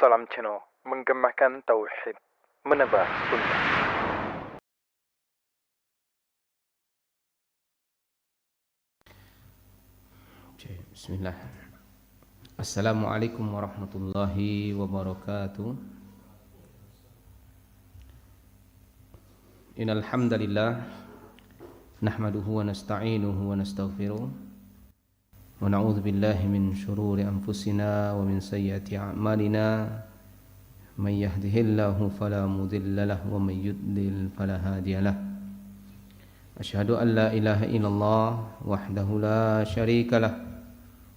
Salam channel, menggemakan tauhid, menebar sunnah. Bismillah. Assalamualaikum warahmatullahi wabarakatuh. Innal hamdalillah nahmaduhu wa nasta'inuhu wa nastaghfiruh wa na'udzu billahi min shururi anfusina wa min sayyiati a'malina. May yahdihillahu fala mudilla lahu wa may yudlil fala hadiyalah. Asyhadu an la ilaha illallah wahdahu la syarika lah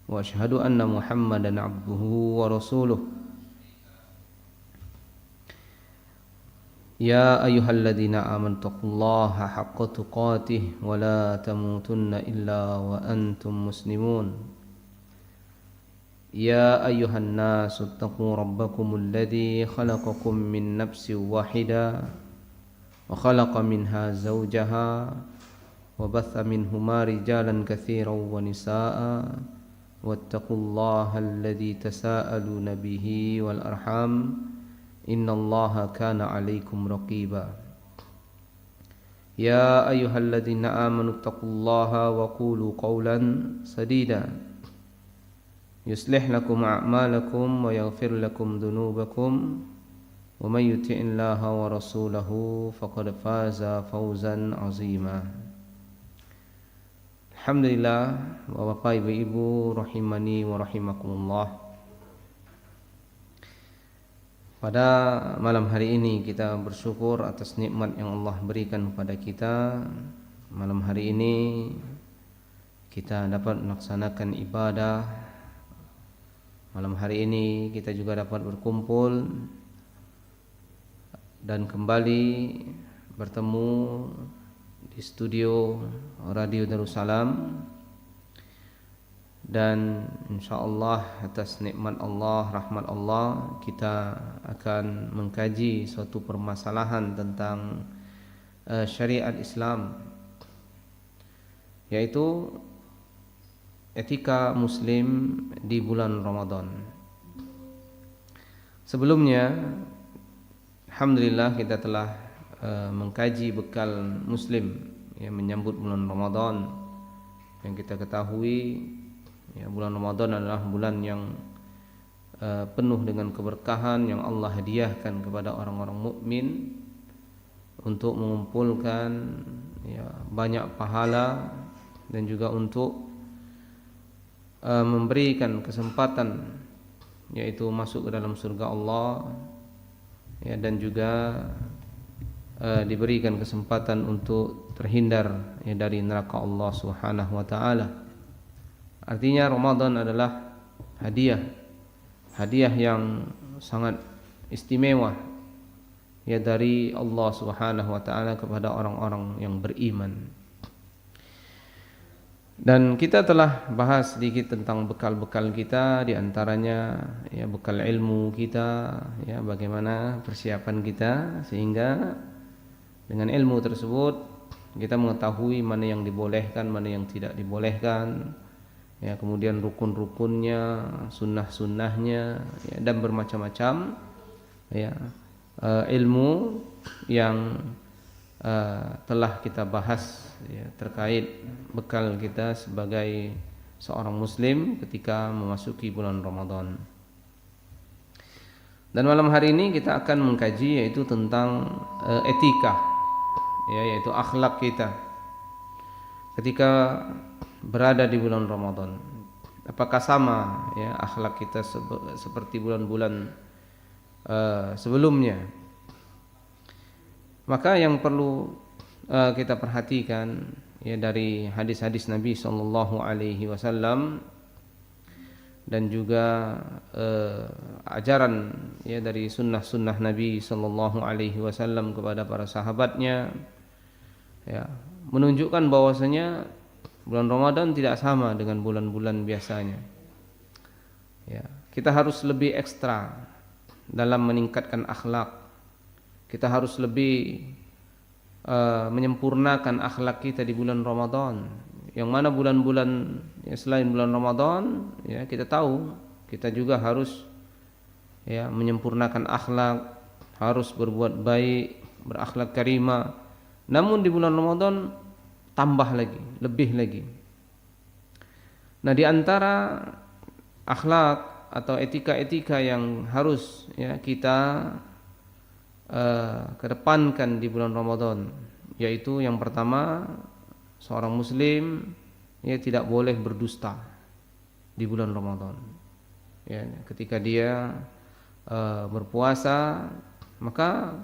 wa asyhadu anna Muhammadan abduhu wa rasuluh. Ya ayyuhalladzina amanu taqullaha haqqa tuqatih wa la tamutunna illa wa antum muslimun. Ya ayyuhan nasu taqu rabbakumul ladzi khalaqakum min nafsin wahidah wa khalaqa minha zawjaha wa batha minhuma rijalan katsiran wa nisaa'a wattaqullaha alladzi tasaaluna bihi wal arham innallaha kana 'alaikum raqiba. Ya ayyuhalladzina amanu taqullaha wa qulu qawlan sadida yuslih lakum a'malakum wa yaghfir lakum dhunubakum wa may yuti'illaha wa rasulahu faqad faza fawzan 'azima. Alhamdulillah, Bapak Ibu rahimani wa rahimakumullah. Pada malam hari ini kita bersyukur atas nikmat yang Allah berikan kepada kita. Malam hari ini kita dapat melaksanakan ibadah. Malam hari ini kita juga dapat berkumpul dan kembali bertemu di studio Radio Darussalam, dan insyaallah atas nikmat Allah, rahmat Allah, kita akan mengkaji suatu permasalahan tentang syariat Islam, yaitu etika muslim di bulan Ramadan. Sebelumnya, alhamdulillah kita telah mengkaji bekal muslim yang menyambut bulan Ramadan. Yang kita ketahui, ya, bulan Ramadan adalah bulan yang penuh dengan keberkahan yang Allah hadiahkan kepada orang-orang mukmin untuk mengumpulkan, ya, banyak pahala dan juga untuk memberikan kesempatan, yaitu masuk ke dalam surga Allah, ya, dan juga diberikan kesempatan untuk terhindar, ya, dari neraka Allah Subhanahu wa taala. Artinya Ramadan adalah hadiah yang sangat istimewa, ya, dari Allah Subhanahu wa taala kepada orang-orang yang beriman. Dan kita telah bahas sedikit tentang bekal-bekal kita, di antaranya, ya, bekal ilmu kita, ya, bagaimana persiapan kita sehingga dengan ilmu tersebut kita mengetahui mana yang dibolehkan, mana yang tidak dibolehkan, ya, kemudian rukun-rukunnya, sunnah-sunnahnya, ya, dan bermacam-macam, ya, ilmu yang telah kita bahas, ya, terkait bekal kita sebagai seorang muslim ketika memasuki bulan Ramadan. Dan malam hari ini kita akan mengkaji yaitu tentang etika, ya, yaitu akhlak kita ketika berada di bulan Ramadan. Apakah sama, ya, akhlak kita seperti bulan-bulan sebelumnya? Maka yang perlu kita perhatikan, ya, dari hadis-hadis Nabi sallallahu alaihi wasallam dan juga ajaran, ya, dari sunnah-sunnah Nabi sallallahu alaihi wasallam kepada para sahabatnya, ya, menunjukkan bahwasanya bulan Ramadan tidak sama dengan bulan-bulan biasanya. Ya, kita harus lebih ekstra dalam meningkatkan akhlak. Kita harus lebih menyempurnakan akhlak kita di bulan Ramadan. Yang mana bulan-bulan, ya, selain bulan Ramadan, ya, kita tahu kita juga harus ya, menyempurnakan akhlak, harus berbuat baik, berakhlak karimah. Namun di bulan Ramadan tambah lagi, lebih lagi. Nah, di antara akhlak atau etika-etika yang harus ya kita kedepankan di bulan Ramadan, yaitu yang pertama, seorang muslim ya tidak boleh berdusta di bulan Ramadan. Ya, ketika dia berpuasa, maka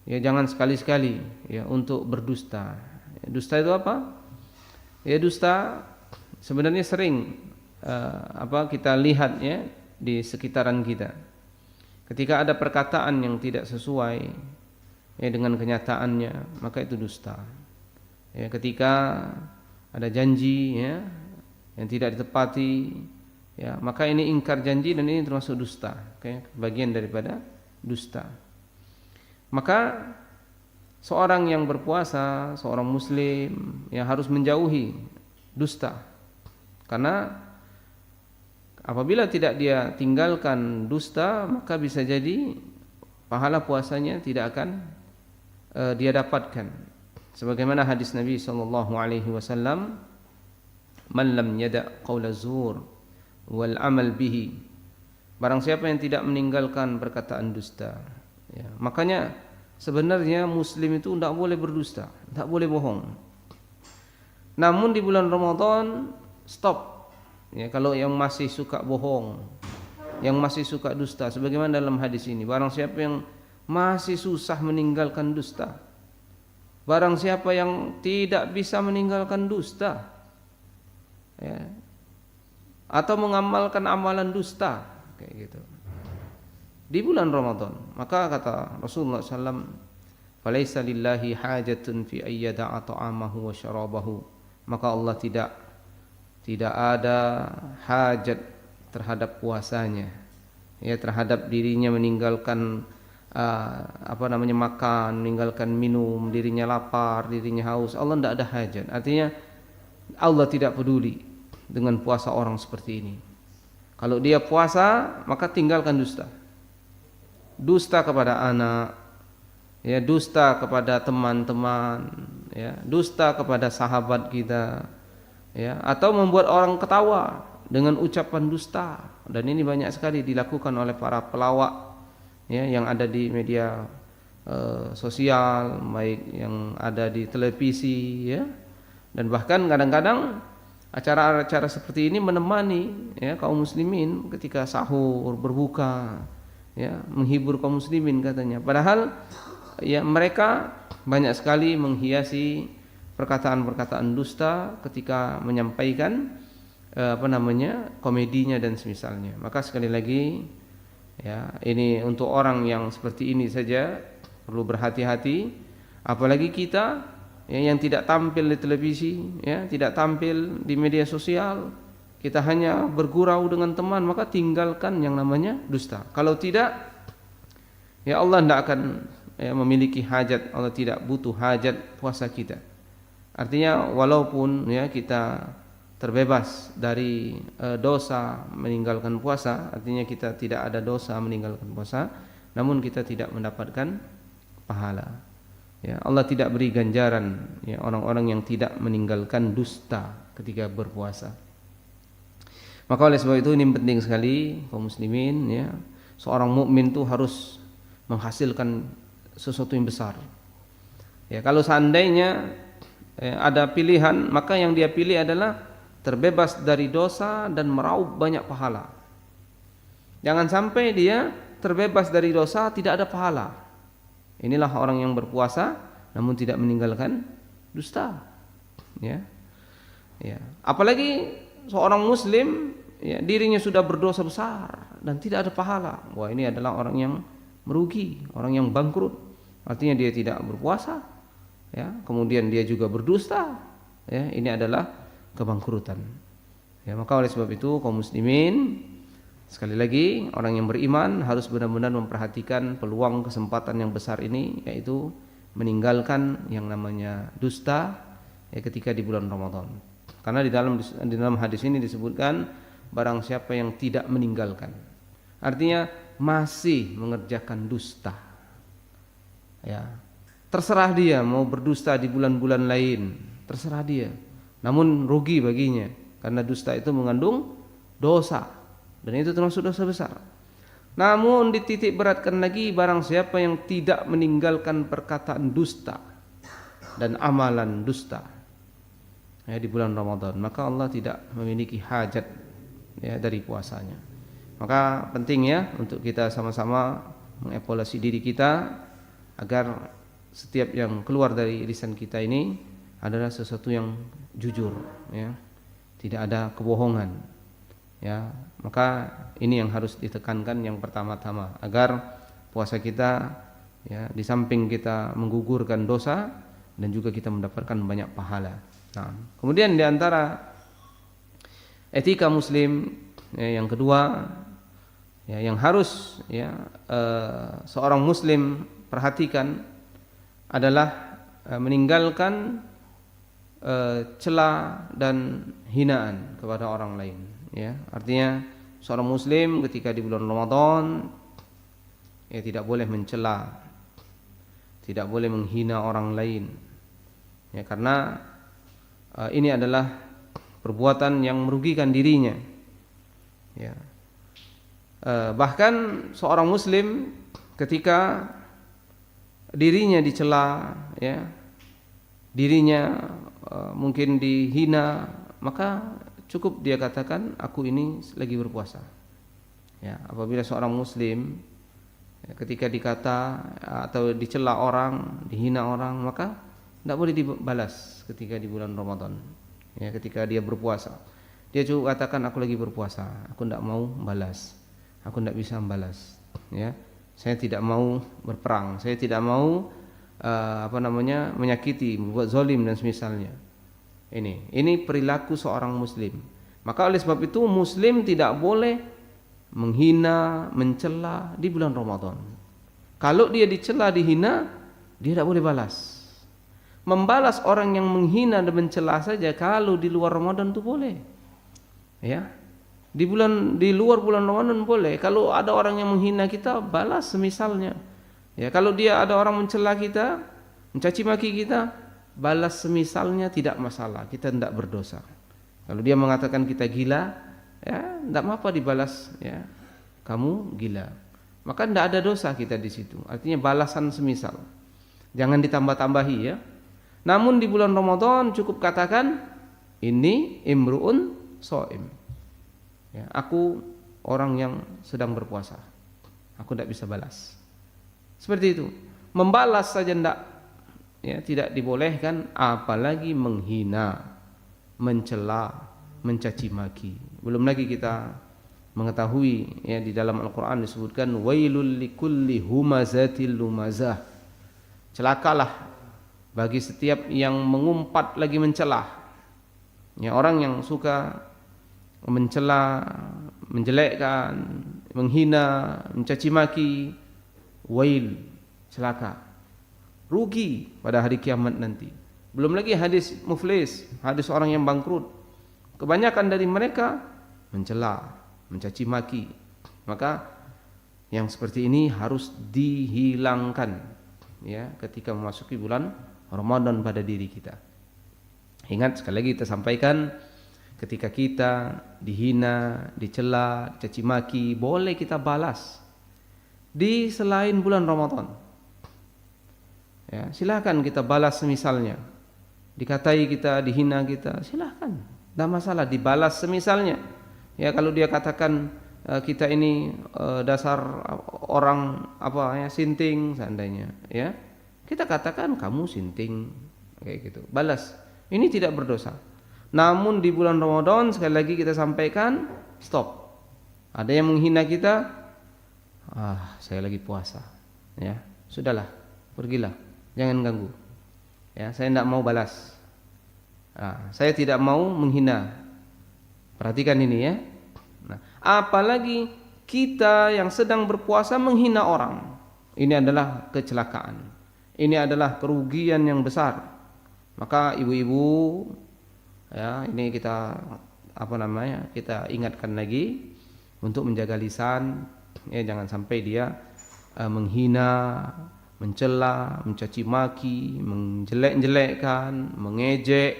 ya jangan sekali-sekali ya untuk berdusta. Dusta itu apa? Ya, dusta sebenarnya sering kita lihat ya di sekitaran kita. Ketika ada perkataan yang tidak sesuai ya dengan kenyataannya, maka itu dusta. Ya, ketika ada janji ya yang tidak ditepati, ya maka ini ingkar janji dan ini termasuk dusta, bagian daripada dusta. Maka seorang yang berpuasa, seorang muslim yang harus menjauhi dusta. Karena apabila tidak dia tinggalkan dusta, maka bisa jadi pahala puasanya tidak akan dia dapatkan. Sebagaimana hadis Nabi sallallahu alaihi wasallam, "Man lam yada' qaula zur wal amal bihi." Barang siapa yang tidak meninggalkan perkataan dusta. Ya, makanya sebenarnya muslim itu tidak boleh berdusta, tidak boleh bohong. Namun di bulan Ramadan stop. Ya, kalau yang masih suka bohong, yang masih suka dusta, sebagaimana dalam hadis ini, barang siapa yang masih susah meninggalkan dusta, barang siapa yang tidak bisa meninggalkan dusta, ya, atau mengamalkan amalan dusta, kayak gitu, di bulan Ramadan, maka kata Rasulullah SAW, "Falaisa lillahi hajatun fi ayyada'a ta'amahu wa syarabahu." Maka Allah tidak ada hajat terhadap puasanya, ya, terhadap dirinya meninggalkan makan, meninggalkan minum, dirinya lapar, dirinya haus. Allah tidak ada hajat. Artinya Allah tidak peduli dengan puasa orang seperti ini. Kalau dia puasa, maka tinggalkan dusta. Dusta kepada anak, ya, dusta kepada teman-teman, ya, dusta kepada sahabat kita, ya, atau membuat orang ketawa dengan ucapan dusta. Dan ini banyak sekali dilakukan oleh para pelawak ya yang ada di media sosial, baik yang ada di televisi ya. Dan bahkan kadang-kadang acara-acara seperti ini menemani ya kaum muslimin ketika sahur, berbuka, ya, menghibur kaum muslimin katanya. Padahal ya mereka banyak sekali menghiasi perkataan-perkataan dusta ketika menyampaikan komedinya dan semisalnya. Maka sekali lagi ya, ini untuk orang yang seperti ini saja perlu berhati-hati, apalagi kita ya, yang tidak tampil di televisi, ya, tidak tampil di media sosial, kita hanya bergurau dengan teman, maka tinggalkan yang namanya dusta. Kalau tidak, ya Allah tidak akan ya, memiliki hajat, Allah tidak butuh hajat puasa kita. Artinya walaupun ya kita terbebas dari dosa meninggalkan puasa, artinya kita tidak ada dosa meninggalkan puasa, namun kita tidak mendapatkan pahala. Ya, Allah tidak beri ganjaran ya orang-orang yang tidak meninggalkan dusta ketika berpuasa. Maka oleh sebab itu ini penting sekali kaum muslimin ya, seorang mukmin itu harus menghasilkan sesuatu yang besar. Ya, kalau seandainya ada pilihan, maka yang dia pilih adalah terbebas dari dosa dan meraup banyak pahala. Jangan sampai dia terbebas dari dosa tidak ada pahala. Inilah orang yang berpuasa namun tidak meninggalkan dusta. Ya. Ya. Apalagi seorang muslim ya, dirinya sudah berdosa besar dan tidak ada pahala. Wah, ini adalah orang yang merugi, orang yang bangkrut. Artinya dia tidak berpuasa, ya, kemudian dia juga berdusta. Ya, ini adalah kebangkrutan. Ya, maka oleh sebab itu kaum muslimin, sekali lagi orang yang beriman harus benar-benar memperhatikan peluang kesempatan yang besar ini, yaitu meninggalkan yang namanya dusta ya ketika di bulan Ramadan. Karena di dalam hadis ini disebutkan barang siapa yang tidak meninggalkan. Artinya masih mengerjakan dusta. Ya. Terserah dia mau berdusta di bulan-bulan lain, terserah dia. Namun rugi baginya karena dusta itu mengandung dosa dan itu termasuk dosa besar. Namun dititik beratkan lagi barang siapa yang tidak meninggalkan perkataan dusta dan amalan dusta ya di bulan Ramadan, maka Allah tidak memiliki hajat ya dari puasanya. Maka penting ya untuk kita sama-sama mengevaluasi diri kita agar setiap yang keluar dari lisan kita ini adalah sesuatu yang jujur ya. Tidak ada kebohongan. Ya, maka ini yang harus ditekankan yang pertama-tama agar puasa kita ya di samping kita menggugurkan dosa dan juga kita mendapatkan banyak pahala. Nah, kemudian di antara etika muslim ya, yang kedua ya, yang harus ya seorang muslim perhatikan adalah meninggalkan cela dan hinaan kepada orang lain. Ya, artinya seorang muslim ketika di bulan Ramadan ya tidak boleh mencela, tidak boleh menghina orang lain. Ya, karena ini adalah perbuatan yang merugikan dirinya. Ya. Bahkan seorang muslim ketika dirinya dicela, ya, dirinya mungkin dihina, maka cukup dia katakan aku ini lagi berpuasa. Ya, apabila seorang muslim ya, ketika dikata atau dicela orang, dihina orang, maka tidak boleh dibalas ketika di bulan Ramadan. Ya, ketika dia berpuasa, dia cukup katakan aku lagi berpuasa, aku tidak mau balas, aku tidak bisa membalas. Ya, saya tidak mau berperang, saya tidak mau menyakiti, membuat zalim dan semisalnya. Ini perilaku seorang muslim. Maka oleh sebab itu muslim tidak boleh menghina, mencela di bulan Ramadan. Kalau dia dicela, dihina, dia tidak boleh balas. Membalas orang yang menghina dan mencela saja kalau di luar Ramadan itu boleh. Ya. Di luar bulan Ramadan boleh. Kalau ada orang yang menghina kita, balas semisalnya. Ya, kalau dia ada orang mencela kita, mencaci maki kita, balas semisalnya, tidak masalah, kita tidak berdosa. Kalau dia mengatakan kita gila, ya tidak apa dibalas, ya kamu gila, maka tidak ada dosa kita di situ. Artinya balasan semisal, jangan ditambah-tambahi ya. Namun di bulan Ramadan cukup katakan ini imruun shaim, ya, aku orang yang sedang berpuasa, aku tidak bisa balas. Seperti itu, membalas saja tidak dibolehkan, apalagi menghina, mencela, mencaci maki. Belum lagi kita mengetahui ya di dalam Al-Qur'an disebutkan wailul likulli humazatil lumazah. Celakalah bagi setiap yang mengumpat lagi mencela. Ya, orang yang suka mencela, menjelekkan, menghina, mencaci maki, wail, celaka, rugi pada hari kiamat nanti. Belum lagi hadis muflis, hadis orang yang bangkrut. Kebanyakan dari mereka mencela, mencaci maki. Maka yang seperti ini harus dihilangkan ya ketika memasuki bulan Ramadan pada diri kita. Ingat, sekali lagi kita sampaikan, ketika kita dihina, dicela, dicaci maki, boleh kita balas di selain bulan Ramadan. Ya, silakan kita balas semisalnya. Dikatai kita, dihina kita, silakan. Tidak masalah dibalas semisalnya. Ya, kalau dia katakan kita ini dasar orang sinting seandainya, ya. Kita katakan kamu sinting kayak gitu. Balas. Ini tidak berdosa. Namun di bulan Ramadan sekali lagi kita sampaikan, stop. Ada yang menghina kita, saya lagi puasa, ya sudahlah, pergilah, jangan ganggu, ya saya tidak mau balas, saya tidak mau menghina. Perhatikan ini ya. Nah, apalagi kita yang sedang berpuasa menghina orang, ini adalah kecelakaan, ini adalah kerugian yang besar. Maka ibu-ibu, ya ini kita kita ingatkan lagi untuk menjaga lisan. Ya, jangan sampai dia menghina, mencela, mencaci maki, menjelek-jelekkan, mengejek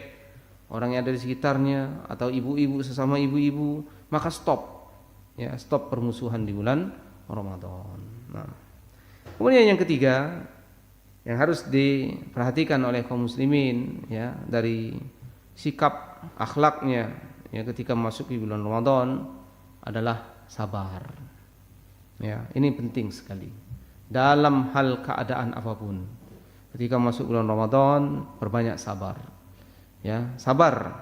orang yang ada di sekitarnya atau ibu-ibu sesama ibu-ibu, maka stop. Ya, stop permusuhan di bulan Ramadan. Nah, kemudian yang ketiga yang harus diperhatikan oleh kaum muslimin ya dari sikap akhlaknya ya ketika masuk di bulan Ramadan adalah sabar. Ya, ini penting sekali. Dalam hal keadaan apapun. Ketika masuk bulan Ramadan, perbanyak sabar. Ya, sabar.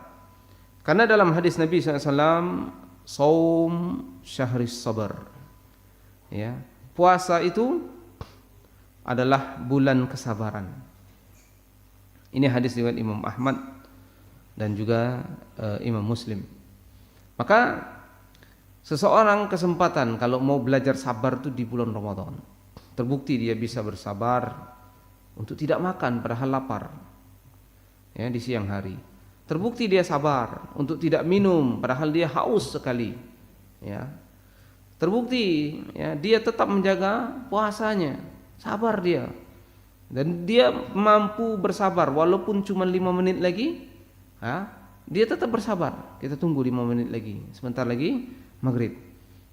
Karena dalam hadis Nabi SAW, saum syahris sabar. Ya, puasa itu adalah bulan kesabaran. Ini hadis riwayat Imam Ahmad dan juga Imam Muslim. Maka seseorang kesempatan kalau mau belajar sabar itu di bulan Ramadan. Terbukti dia bisa bersabar untuk tidak makan padahal lapar. Ya, di siang hari. Terbukti dia sabar untuk tidak minum padahal dia haus sekali. Ya. Terbukti ya, dia tetap menjaga puasanya. Sabar dia. Dan dia mampu bersabar walaupun cuma 5 menit lagi. Ya, dia tetap bersabar. Kita tunggu 5 menit lagi. Sebentar lagi maghrib,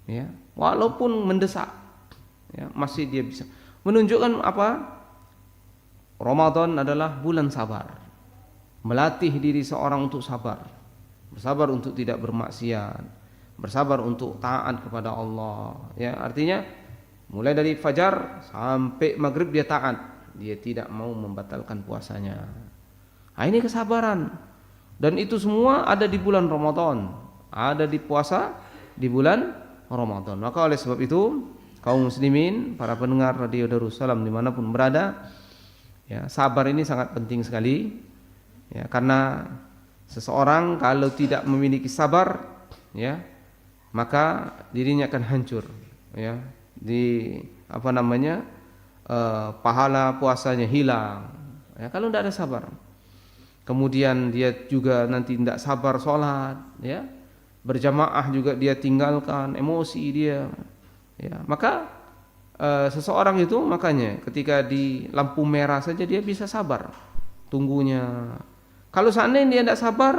ya, walaupun mendesak, ya, masih dia bisa menunjukkan apa? Ramadan adalah bulan sabar, melatih diri seorang untuk sabar, bersabar untuk tidak bermaksiat, bersabar untuk taat kepada Allah. Ya, artinya mulai dari fajar sampai maghrib dia taat, dia tidak mau membatalkan puasanya. Nah, ini kesabaran, dan itu semua ada di bulan Ramadan, ada di puasa di bulan Ramadan. Maka oleh sebab itu kaum muslimin, para pendengar Radio Darussalam dimanapun berada, ya, sabar ini sangat penting sekali. Ya, karena seseorang kalau tidak memiliki sabar, ya, maka dirinya akan hancur. Ya, di pahala puasanya hilang. Ya, kalau tidak ada sabar. Kemudian dia juga nanti tidak sabar sholat, ya. Berjamaah juga dia tinggalkan, emosi dia. Ya, maka seseorang itu makanya ketika di lampu merah saja dia bisa sabar tunggunya. Kalau seandainya dia tidak sabar,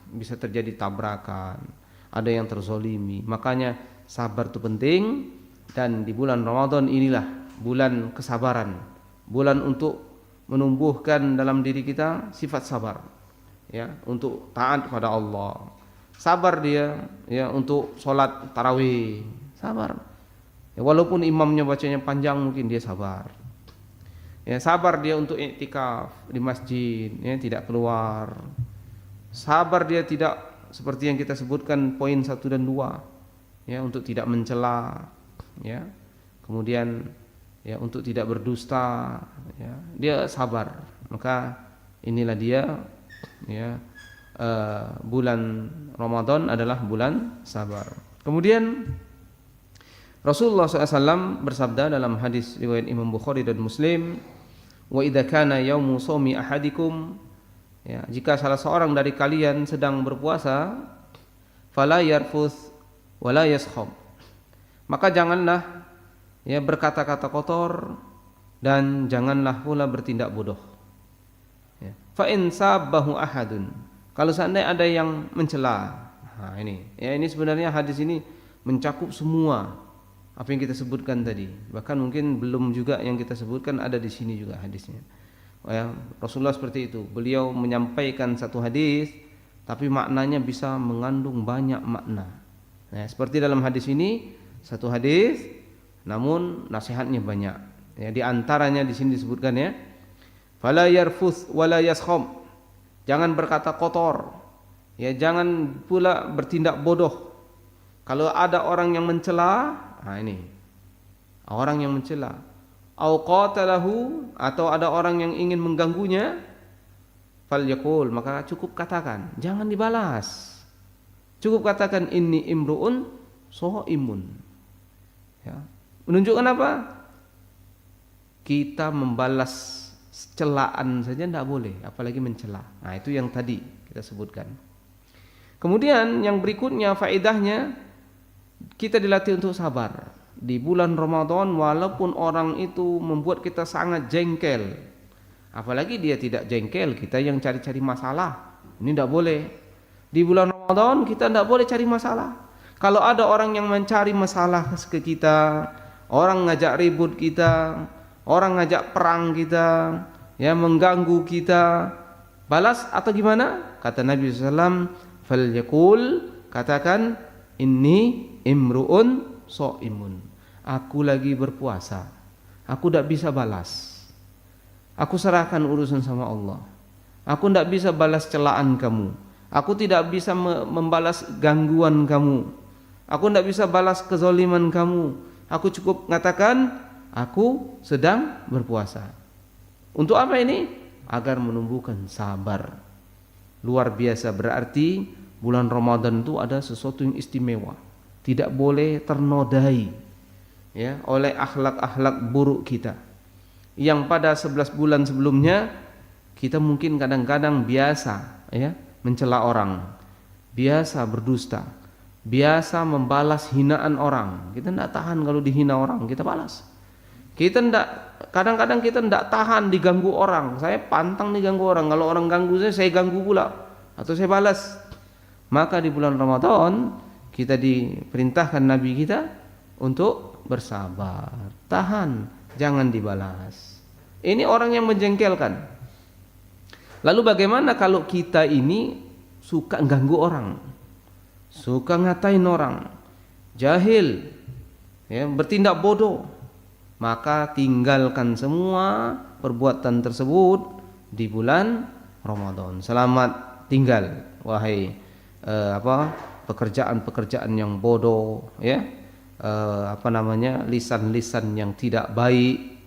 bisa terjadi tabrakan, ada yang terzolimi. Makanya sabar itu penting, dan di bulan Ramadan inilah bulan kesabaran, bulan untuk menumbuhkan dalam diri kita sifat sabar, ya, untuk taat kepada Allah. Sabar dia, ya, untuk sholat tarawih, sabar. Ya, walaupun imamnya bacanya panjang mungkin dia sabar. Ya, sabar dia untuk iktikaf di masjid, ya, tidak keluar. Sabar dia tidak seperti yang kita sebutkan poin 1 dan 2, ya, untuk tidak mencela, ya. Kemudian ya untuk tidak berdusta, ya. Dia sabar. Maka inilah dia, ya, bulan Ramadan adalah bulan sabar. Kemudian Rasulullah SAW bersabda dalam hadis riwayat Imam Bukhari dan Muslim, wa idza kana yaumu shaumi ahadikum, ya, jika salah seorang dari kalian sedang berpuasa, fala yarfuth wala yaskhab, maka janganlah, ya, berkata-kata kotor dan janganlah pula bertindak bodoh. Ya. Fa in sabbahu ahadun, kalau seandainya ada yang mencela. Nah, ini sebenarnya hadis ini mencakup semua apa yang kita sebutkan tadi. Bahkan mungkin belum juga yang kita sebutkan ada di sini juga hadisnya. Ya, Rasulullah seperti itu. Beliau menyampaikan satu hadis tapi maknanya bisa mengandung banyak makna. Nah, seperti dalam hadis ini, satu hadis namun nasihatnya banyak. Ya, di antaranya di sini disebutkan, ya, fala yarfuth wala yaskham, jangan berkata kotor, ya, jangan pula bertindak bodoh. Kalau ada orang yang mencela, nah ini orang yang mencela, au qatalahu, atau ada orang yang ingin mengganggunya, falyaqul, maka cukup katakan, jangan dibalas. Cukup katakan inni imruun shaimun. Ya. Menunjukkan apa? Kita membalas celaan saja tidak boleh, apalagi mencela. Nah, itu yang tadi kita sebutkan. Kemudian yang berikutnya faedahnya, kita dilatih untuk sabar. di bulan Ramadan walaupun orang itu membuat kita sangat jengkel. Apalagi dia tidak jengkel, kita yang cari-cari masalah. Ini tidak boleh. Di bulan Ramadan kita tidak boleh cari masalah. Kalau ada orang yang mencari masalah ke kita, orang ngajak ribut kita, orang ngajak perang kita, ya mengganggu kita, balas atau gimana? Kata Nabi SAW, falyaqul, katakan, inni imru'un so'imun. Aku lagi berpuasa, aku tidak bisa balas. Aku serahkan urusan sama Allah. Aku tidak bisa balas celaan kamu. Aku tidak bisa membalas gangguan kamu. Aku tidak bisa balas kezaliman kamu. Aku cukup mengatakan aku sedang berpuasa. Untuk apa ini? Agar menumbuhkan sabar. Luar biasa, berarti bulan Ramadan itu ada sesuatu yang istimewa. Tidak boleh ternodai ya oleh akhlak-akhlak buruk kita. Yang pada 11 bulan sebelumnya kita mungkin kadang-kadang biasa ya mencela orang, biasa berdusta, biasa membalas hinaan orang. Kita tidak tahan kalau dihina orang, kita balas. Kita tidak, kadang-kadang kita tidak tahan diganggu orang. Saya pantang diganggu orang. Kalau orang ganggu saya ganggu pula atau saya balas. Maka di bulan Ramadan kita diperintahkan Nabi kita untuk bersabar, tahan, jangan dibalas. Ini orang yang menjengkelkan. Lalu bagaimana kalau kita ini suka ganggu orang, suka ngatain orang, jahil, ya, bertindak bodoh? Maka tinggalkan semua perbuatan tersebut di bulan Ramadan. Selamat tinggal, wahai pekerjaan-pekerjaan yang bodoh, ya, lisan-lisan yang tidak baik.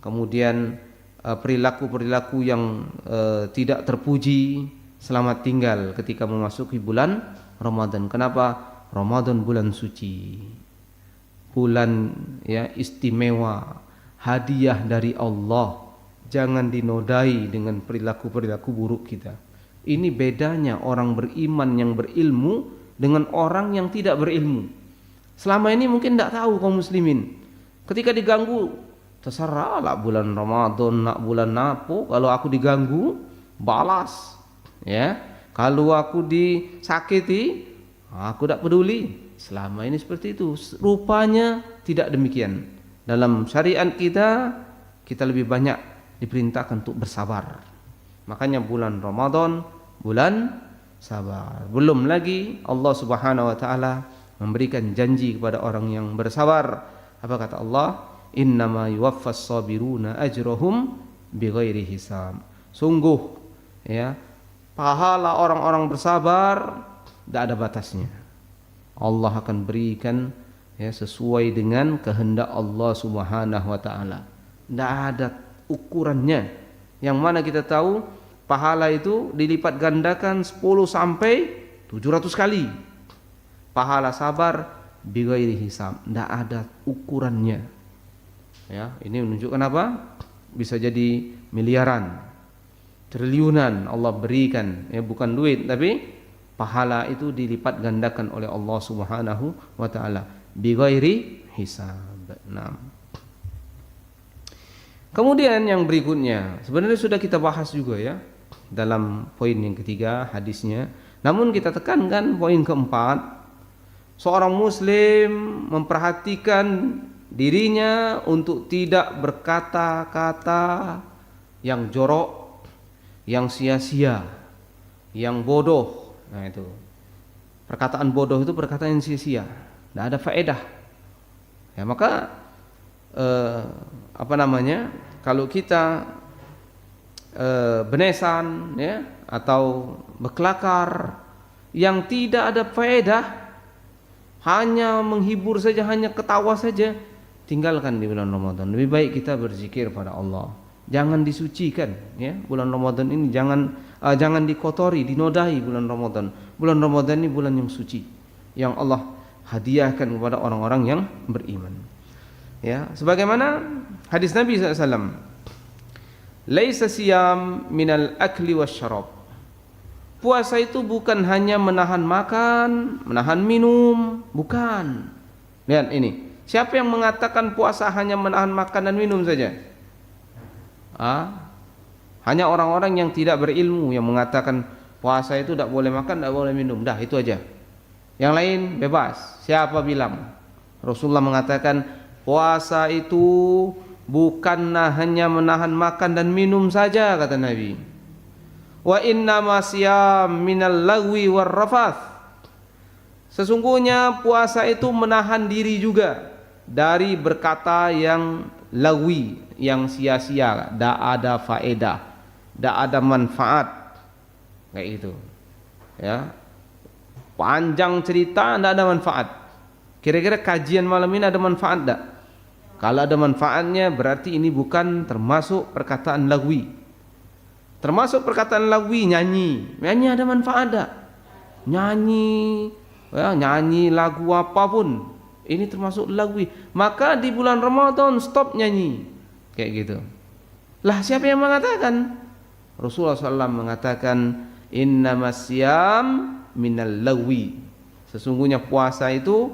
Kemudian perilaku-perilaku yang tidak terpuji. Selamat tinggal ketika memasuki bulan Ramadan. Kenapa? Ramadan bulan suci, bulan ya istimewa, hadiah dari Allah. Jangan dinodai dengan perilaku-perilaku buruk kita. Ini bedanya orang beriman yang berilmu dengan orang yang tidak berilmu. Selama ini mungkin tidak tahu kaum muslimin. Ketika diganggu, terserah lah bulan Ramadan, nak bulan napo, kalau aku diganggu, balas. Ya, kalau aku disakiti, aku tidak peduli. Selama ini seperti itu. Rupanya tidak demikian. Dalam syariat kita lebih banyak diperintahkan untuk bersabar. Makanya bulan Ramadan bulan sabar. Belum lagi Allah Subhanahu wa taala memberikan janji kepada orang yang bersabar. Apa kata Allah? Innama yuwaffas sabiruna ajrahum bighairi hisab. Sungguh ya, pahala orang-orang bersabar tidak ada batasnya. Allah akan berikan ya sesuai dengan kehendak Allah Subhanahu wa taala. Tidak ada ukurannya. Yang mana kita tahu pahala itu dilipat gandakan 10 sampai 700 kali. Pahala sabar bighairi hisab, tidak ada ukurannya. Ya, ini menunjukkan apa? Bisa jadi miliaran, triliunan Allah berikan, ya bukan duit tapi pahala itu dilipat gandakan oleh Allah Subhanahu wa taala bighairi hisab. Nah. Kemudian yang berikutnya, sebenarnya sudah kita bahas juga ya dalam poin yang ketiga hadisnya. Namun kita tekankan poin keempat, seorang muslim memperhatikan dirinya untuk tidak berkata-kata yang jorok, yang sia-sia, yang bodoh. Nah itu, perkataan bodoh itu perkataan yang sia-sia, tidak ada faedah. Ya maka kalau kita benesan ya atau berkelakar yang tidak ada faedah, hanya menghibur saja, hanya ketawa saja, tinggalkan di bulan Ramadan. Lebih baik kita berzikir pada Allah. Jangan disucikan ya bulan Ramadan ini, jangan dikotori, dinodai bulan Ramadan. Bulan Ramadan ini bulan yang suci, yang Allah hadiahkan kepada orang-orang yang beriman. Ya, sebagaimana hadis Nabi SAW, laisa siyam minal akli wasyarab. Puasa itu bukan hanya menahan makan, menahan minum, bukan. Lihat ini, Siapa yang mengatakan puasa hanya menahan makan dan minum saja? Hanya orang-orang yang tidak berilmu yang mengatakan puasa itu tidak boleh makan, tidak boleh minum. Dah, itu aja. Yang lain bebas. Siapa bilang? Rasulullah mengatakan puasa itu bukanlah hanya menahan makan dan minum saja, kata Nabi. Wa innama siyam minal lagwi war rafath. Sesungguhnya puasa itu menahan diri juga dari berkata yang lagwi, yang sia-sia, tidak ada faedah, tidak ada manfaat, kayak gitu. Ya, panjang cerita tidak ada manfaat. Kira-kira kajian malam ini ada manfaat tidak? Kalau ada manfaatnya berarti ini bukan termasuk perkataan lagwi. Termasuk perkataan lagwi nyanyi. Nyanyi ada manfaat tak? Nyanyi, ya, nyanyi lagu apapun, ini termasuk lagwi. Maka di bulan Ramadan stop nyanyi, kayak gitu. Lah siapa yang mengatakan? Rasulullah SAW mengatakan innamas siyam minal lagwi. Sesungguhnya puasa itu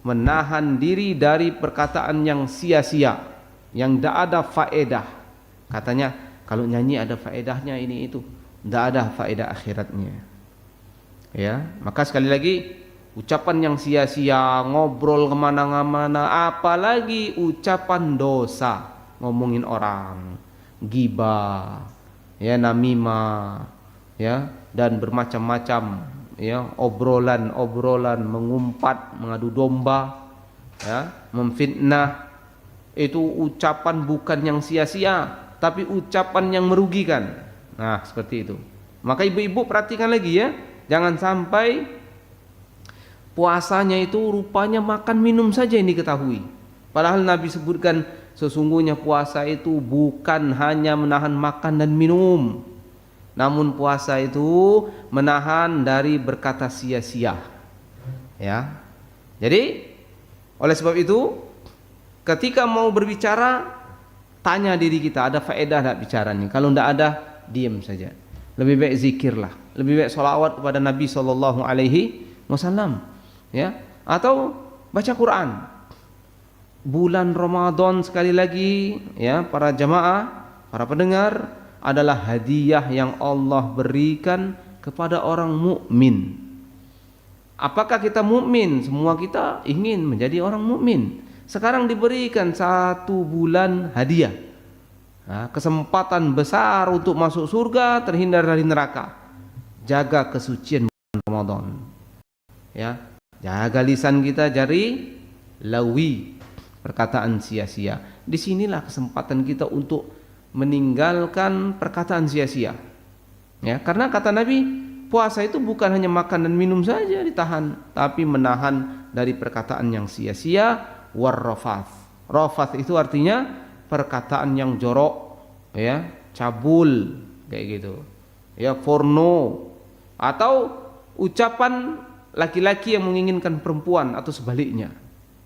menahan diri dari perkataan yang sia-sia, yang tidak ada faedah. Katanya kalau nyanyi ada faedahnya ini itu, tidak ada faedah akhiratnya. Ya, maka sekali lagi ucapan yang sia-sia, ngobrol kemana-mana, apalagi ucapan dosa, ngomongin orang, gibah, ya, namimah, ya, dan bermacam-macam, ya, obrolan mengumpat, mengadu domba, ya, memfitnah. Itu ucapan bukan yang sia-sia, tapi ucapan yang merugikan. Nah, seperti itu. Maka ibu-ibu perhatikan lagi ya, jangan sampai puasanya itu rupanya makan minum saja yang diketahui. Padahal Nabi sebutkan sesungguhnya puasa itu bukan hanya menahan makan dan minum, namun puasa itu menahan dari berkata sia-sia. Ya. Jadi oleh sebab itu ketika mau berbicara, tanya diri kita, ada faedah tak bicara ini? Kalau tidak ada, diam saja. Lebih baik zikirlah, lebih baik solawat kepada Nabi SAW, ya, atau baca Quran. Bulan Ramadan sekali lagi, ya, para jamaah, para pendengar, adalah hadiah yang Allah berikan kepada orang mukmin. Apakah kita mukmin? Semua kita ingin menjadi orang mukmin. Sekarang diberikan 1 bulan hadiah, kesempatan besar untuk masuk surga, terhindar dari neraka. Jaga kesucian bulan Ramadan, ya. Jaga lisan kita dari lawi, perkataan sia-sia. Disinilah kesempatan kita untuk meninggalkan perkataan sia-sia, ya. Karena kata Nabi, puasa itu bukan hanya makan dan minum saja ditahan, tapi menahan dari perkataan yang sia-sia. Warrafath. Rafath itu artinya perkataan yang jorok, ya, cabul, kayak gitu, ya, porno, atau ucapan laki-laki yang menginginkan perempuan atau sebaliknya.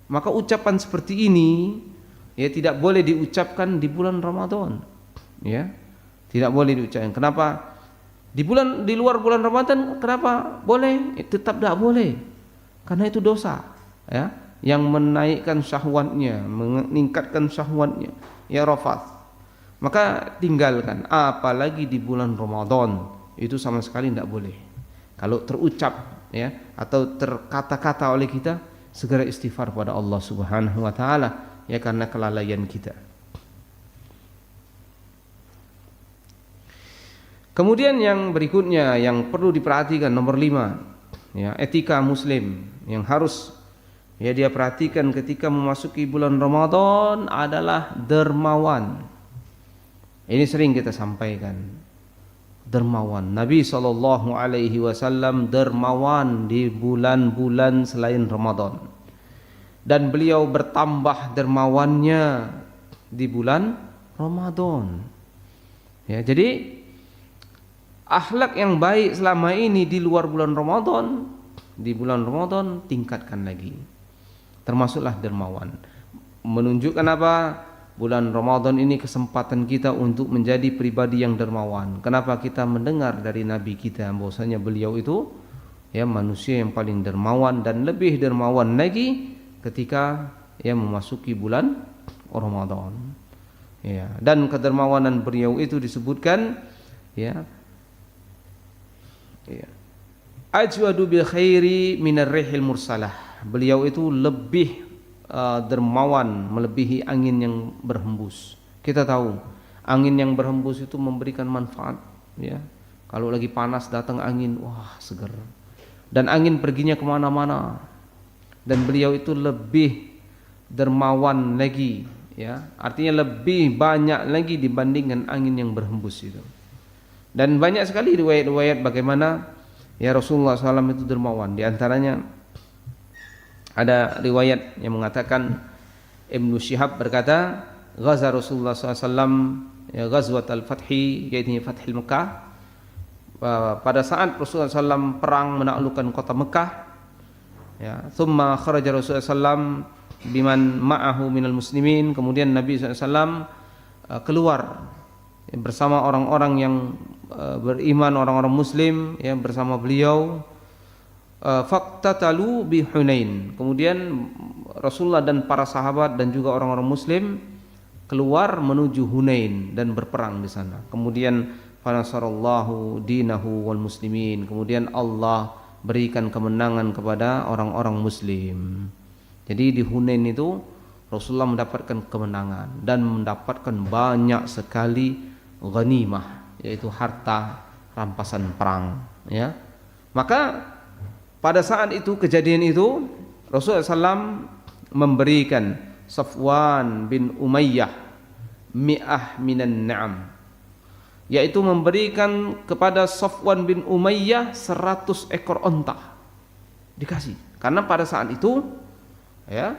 Maka ucapan seperti ini, ya, tidak boleh diucapkan di bulan Ramadan, ya, tidak boleh diucapkan. Kenapa? Di luar bulan Ramadan kenapa boleh? Tetap tidak boleh, karena itu dosa, ya, yang menaikkan syahwatnya, meningkatkan syahwatnya, ya, rafath. Maka tinggalkan, apalagi di bulan Ramadan, itu sama sekali tidak boleh. Kalau terucap, ya, atau terkata-kata oleh kita, segera istighfar pada Allah Subhanahu wa taala, ya, karena kelalaian kita. Kemudian yang berikutnya yang perlu diperhatikan, nomor 5, ya, etika muslim yang harus, ya, dia perhatikan ketika memasuki bulan Ramadan adalah dermawan. Ini sering kita sampaikan, dermawan. Nabi SAW dermawan di bulan-bulan selain Ramadan, dan beliau bertambah dermawannya di bulan Ramadan, ya. Jadi akhlak yang baik selama ini di luar bulan Ramadan, di bulan Ramadan tingkatkan lagi. Termasuklah dermawan. Menunjukkan apa? Bulan Ramadan ini kesempatan kita untuk menjadi pribadi yang dermawan. Kenapa? Kita mendengar dari Nabi kita bahwasanya beliau itu, ya, manusia yang paling dermawan, dan lebih dermawan lagi ketika ya memasuki bulan Ramadan. Ya, dan kedermawanan beliau itu disebutkan ya. Ya. Ajwadu bil khairi minar rihil mursalah. Beliau itu lebih dermawan melebihi angin yang berhembus. Kita tahu angin yang berhembus itu memberikan manfaat ya. Kalau lagi panas datang angin, wah seger. Dan angin perginya kemana-mana. Dan beliau itu lebih dermawan lagi ya, artinya lebih banyak lagi dibandingkan angin yang berhembus itu. Dan banyak sekali riwayat-riwayat bagaimana ya Rasulullah SAW itu dermawan. Di antaranya ada riwayat yang mengatakan Ibnu Syihab berkata, ghaza Rasulullah SAW ya ghazwat al-fathi, yaitu Fathil Mekah. Pada saat Rasulullah SAW perang menaklukkan kota Mekah ya, thumma kharaja Rasulullah SAW biman ma'ahu minal muslimin, kemudian Nabi SAW keluar bersama orang-orang yang beriman, orang-orang muslim ya, bersama beliau. Faqtatalu bi Hunain, kemudian Rasulullah dan para sahabat dan juga orang-orang muslim keluar menuju Hunain dan berperang di sana. Kemudian fanasarallahu dinahu wal muslimin, kemudian Allah berikan kemenangan kepada orang-orang muslim. Jadi di Hunain itu Rasulullah mendapatkan kemenangan dan mendapatkan banyak sekali ghanimah, yaitu harta rampasan perang ya. Maka pada saat itu, kejadian itu, Rasulullah SAW memberikan Safwan bin Umayyah mi'ah minan na'am, yaitu memberikan kepada Safwan bin Umayyah 100 ekor onta, dikasih. Karena pada saat itu ya,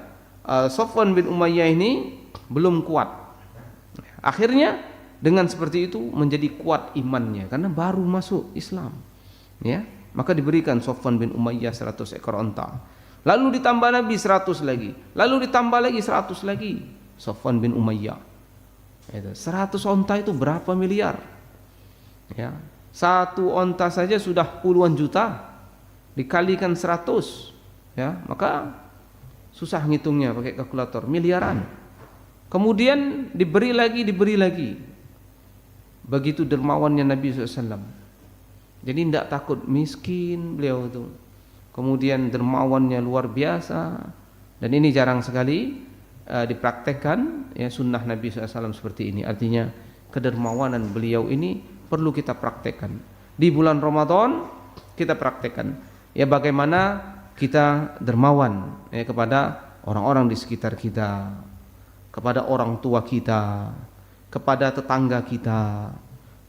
Safwan bin Umayyah ini belum kuat. Akhirnya dengan seperti itu menjadi kuat imannya karena baru masuk Islam ya. Maka diberikan Safwan bin Umayyah 100 ekor onta. Lalu ditambah Nabi 100 lagi. Lalu ditambah lagi 100 lagi. Safwan bin Umayyah. 100 onta itu berapa miliar? Ya. Satu onta saja sudah puluhan juta. Dikalikan 100. Ya, maka susah ngitungnya pakai kalkulator, miliaran. Kemudian diberi lagi. Begitu dermawannya Nabi SAW. Jadi tidak takut miskin beliau itu. Kemudian dermawannya luar biasa. Dan ini jarang sekali dipraktekkan ya, sunnah Nabi SAW seperti ini. Artinya kedermawanan beliau ini perlu kita praktekkan. Di bulan Ramadan kita praktekkan ya, bagaimana kita dermawan ya, kepada orang-orang di sekitar kita, kepada orang tua kita, kepada tetangga kita,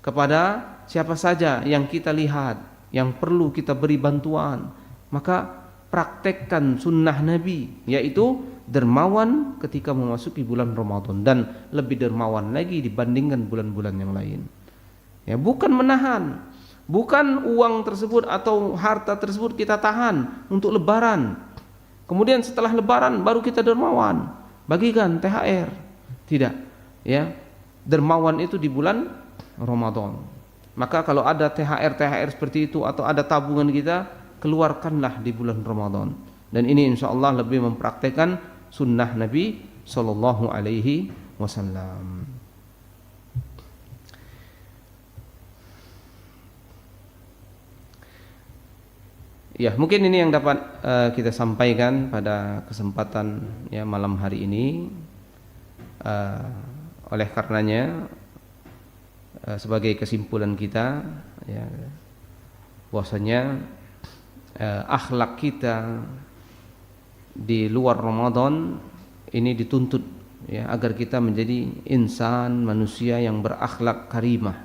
kepada siapa saja yang kita lihat, yang perlu kita beri bantuan. Maka praktekkan sunnah Nabi, yaitu dermawan ketika memasuki bulan Ramadan, dan lebih dermawan lagi dibandingkan bulan-bulan yang lain. Ya, bukan menahan, bukan uang tersebut atau harta tersebut kita tahan untuk lebaran. Kemudian setelah lebaran baru kita dermawan, bagikan THR. Tidak, ya. Dermawan itu di bulan Ramadan. Maka kalau ada THR seperti itu atau ada tabungan kita, keluarkanlah di bulan Ramadan. Dan ini insyaallah lebih mempraktekkan sunnah Nabi sallallahu alaihi wasallam. Ya, mungkin ini yang dapat kita sampaikan pada kesempatan ya malam hari ini. Oleh karenanya sebagai kesimpulan kita ya, bahwasanya akhlak kita di luar Ramadan ini dituntut ya, agar kita menjadi insan, manusia yang berakhlak karimah.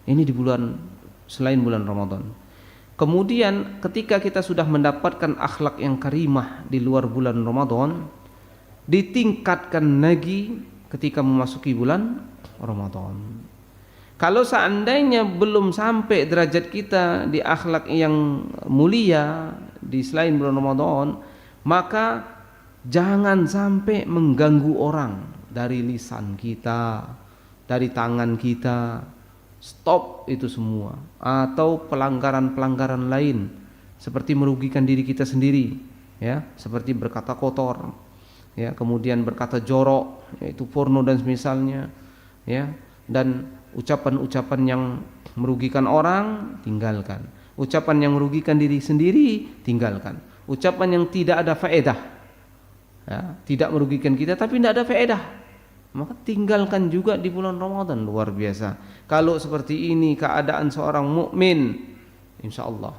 Ini di bulan selain bulan Ramadan. Kemudian ketika kita sudah mendapatkan akhlak yang karimah di luar bulan Ramadan, ditingkatkan lagi ketika memasuki bulan Ramadan. Kalau seandainya belum sampai derajat kita di akhlak yang mulia di selain bulan Ramadan, maka jangan sampai mengganggu orang dari lisan kita, dari tangan kita. Stop itu semua. Atau pelanggaran-pelanggaran lain seperti merugikan diri kita sendiri, ya, seperti berkata kotor, ya, kemudian berkata jorok, yaitu porno dan semisalnya, ya, dan ucapan-ucapan yang merugikan orang tinggalkan, ucapan yang merugikan diri sendiri tinggalkan, ucapan yang tidak ada faedah, ya, tidak merugikan kita tapi tidak ada faedah, maka tinggalkan juga di bulan Ramadan. Luar biasa kalau seperti ini keadaan seorang mukmin, insyaallah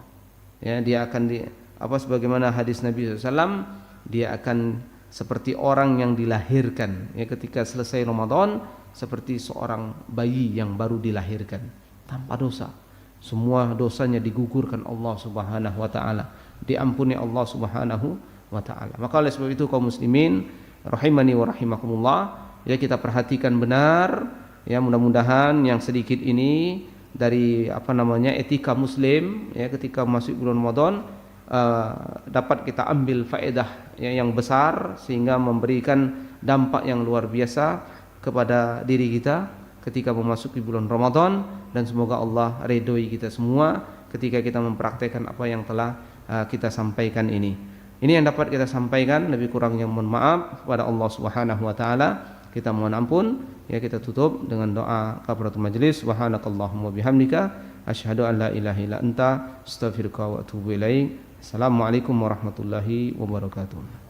ya dia akan sebagaimana hadis Nabi SAW, dia akan seperti orang yang dilahirkan ya ketika selesai Ramadan, seperti seorang bayi yang baru dilahirkan tanpa dosa. Semua dosanya digugurkan Allah Subhanahu wa taala, diampuni Allah Subhanahu wa taala. Maka oleh sebab itu kaum muslimin rahimani wa rahimakumullah, ya kita perhatikan benar ya, mudah-mudahan yang sedikit ini dari etika muslim ya ketika masuk bulan Ramadan dapat kita ambil faedah ya, yang besar sehingga memberikan dampak yang luar biasa kepada diri kita ketika memasuki bulan Ramadan, dan semoga Allah ridhoi kita semua ketika kita mempraktekkan apa yang telah kita sampaikan ini. Ini yang dapat kita sampaikan, lebih kurangnya mohon maaf kepada Allah Subhanahu wa taala. Kita mohon ampun ya, kita tutup dengan doa kafaratul majelis. Subhanakallahumma bihamdika asyhadu an la ilaha illa anta astaghfiruka wa atubu ilaik. Assalamualaikum warahmatullahi wabarakatuh.